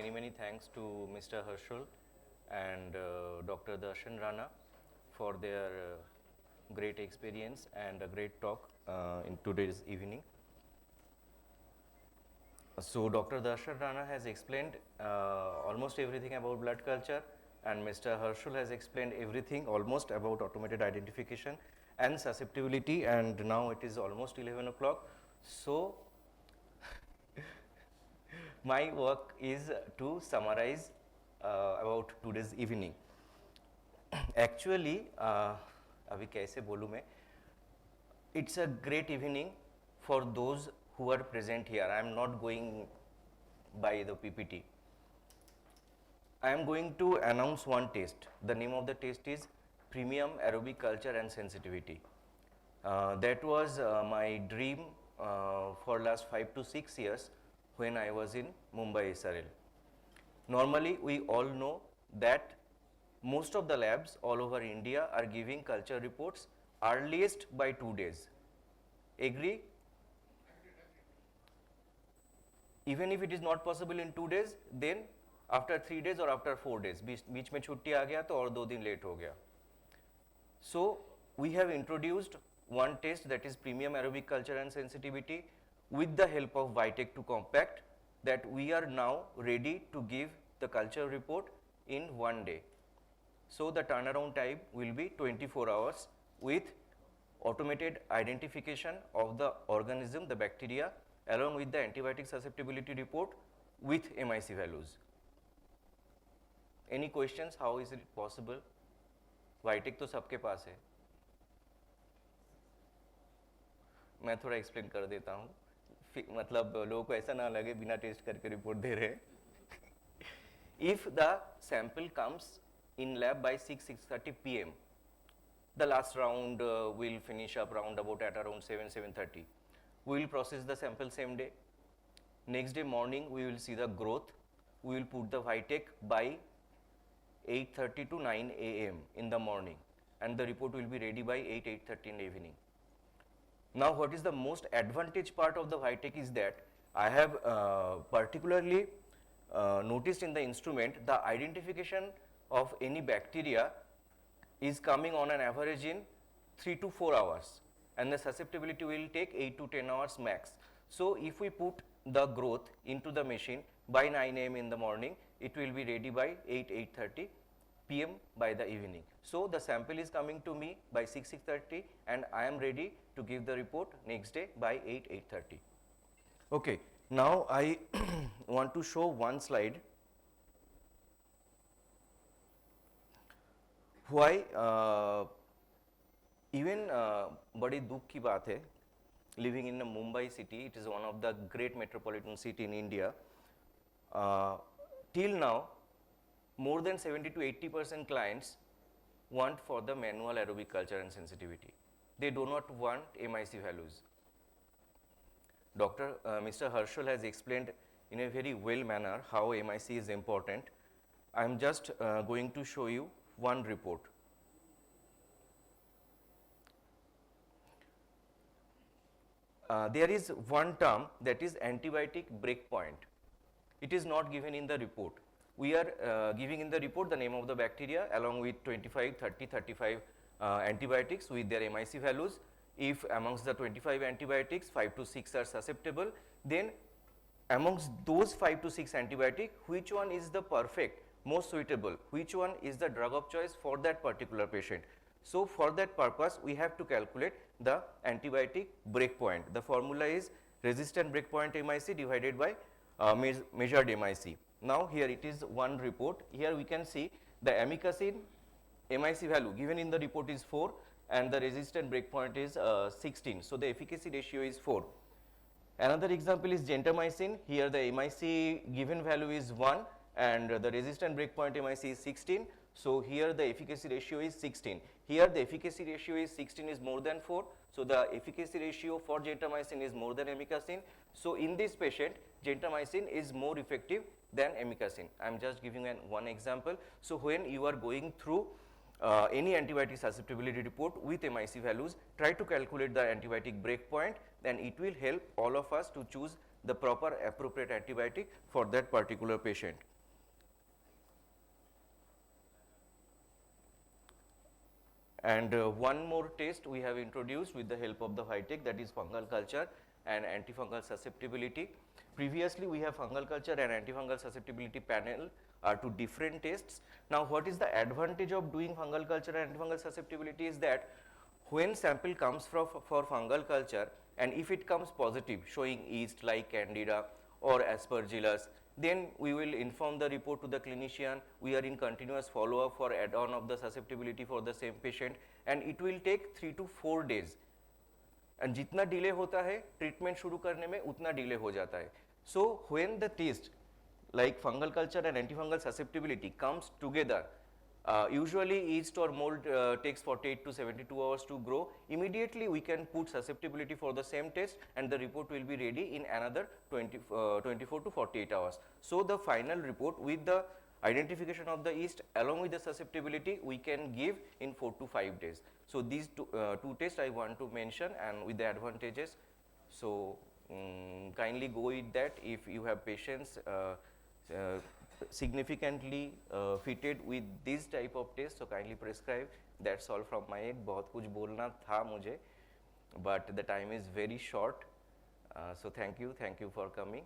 many thanks to Mr. Harshul and Dr. Darshan Rana for their great experience and a great talk in today's evening. So Dr. Darshan Rana has explained almost everything about blood culture, and Mr. Harshul has explained everything almost about automated identification and susceptibility, and now it is almost 11 o'clock. So my work is to summarize about today's evening. Actually, अभी कैसे बोलूँ मैं? It's a great evening for those who are present here. I am not going by the PPT. I am going to announce one test. The name of the test is Premium Aerobic Culture and Sensitivity. That was my dream for last 5 to 6 years when I was in Mumbai, SRL. Normally, we all know that most of the labs all over India are giving culture reports earliest by 2 days. Agree? Even if it is not possible in 2 days, then after 3 days or after 4 days, बीच में छुट्टी आ गया तो और 2 दिन late हो गया. So we have introduced one test, that is Premium Aerobic Culture and Sensitivity, with the help of VITEK to compact, that we are now ready to give the culture report in 1 day. So the turnaround time will be 24 hours with automated identification of the organism, the bacteria, along with the antibiotic susceptibility report with MIC values. Any questions? How is it possible? VITEK तो सबके पास है. मैं थोड़ा explain कर देता हूँ, मतलब लोगों को ऐसा ना लगे बिना टेस्ट करके रिपोर्ट दे रहे हैं. If the sample comes in lab by 6:30 p.m., the last round will finish up round about at around 7:30. We will process the sample same day. Next day morning we will see the growth. We will put the VITEK by 8:30 to 9 a.m. in the morning, and the report will be ready by 8:30 in the evening. Now what is the most advantage part of the VITEK is that I have particularly noticed in the instrument the identification of any bacteria is coming on an average in 3 to 4 hours, and the susceptibility will take 8 to 10 hours max. So if we put the growth into the machine by 9 a.m. in the morning, it will be ready by 8:30 p.m. by the evening. So the sample is coming to me by 6:30 and I am ready to give the report next day by 8:30. Okay, now I want to show one slide why even बड़ी दुख की बात है, living in a Mumbai city, it is one of the great metropolitan city in India. Till now, more than 70 to 80% clients want for the manual aerobic culture and sensitivity. They do not want MIC values. Mr. Harshul has explained in a very well manner how MIC is important. I am just going to show you one report. There is one term, that is antibiotic breakpoint. It is not given in the report. We are giving in the report the name of the bacteria along with 25, 30, 35 antibiotics with their MIC values. If amongst the 25 antibiotics, 5 to 6 are susceptible, then amongst those 5 to 6 antibiotics, which one is the perfect, most suitable, which one is the drug of choice for that particular patient. So for that purpose, we have to calculate the antibiotic breakpoint. The formula is resistant breakpoint MIC divided by measured MIC. Now here it is one report. Here we can see the amikacin MIC value given in the report is 4 and the resistant breakpoint is 16. So the efficacy ratio is 4. Another example is gentamicin. Here the MIC given value is 1 and the resistant breakpoint MIC is 16. So here the efficacy ratio is 16. Here the efficacy ratio is 16 is more than 4. So the efficacy ratio for gentamicin is more than amikacin. So in this patient, gentamicin is more effective than amikacin. I am just giving one example. So when you are going through any antibiotic susceptibility report with MIC values, try to calculate the antibiotic breakpoint, then it will help all of us to choose the proper appropriate antibiotic for that particular patient. And one more test we have introduced with the help of the VITEK, that is fungal culture and antifungal susceptibility. Previously we have fungal culture and antifungal susceptibility panel are two different tests. Now what is the advantage of doing fungal culture and antifungal susceptibility is that when sample comes for fungal culture and if it comes positive showing yeast like candida or aspergillus, then we will inform the report to the clinician. We are in continuous follow up for add on of the susceptibility for the same patient, and it will take 3 to 4 days. And जितना delay होता है treatment शुरू करने में उतना delay हो जाता है. So when the test like fungal culture and antifungal susceptibility comes together, usually yeast or mold takes 48 to 72 hours to grow. Immediately we can put susceptibility for the same test and the report will be ready in another 24 to 48 hours. So the final report with the identification of the yeast along with the susceptibility we can give in 4 to 5 days. So these two tests I want to mention and with the advantages. So kindly go with that if you have patients significantly fitted with this type of test, so kindly prescribe. That's all from my end. बहुत कुछ बोलना था मुझे, but the time is very short. So thank you for coming.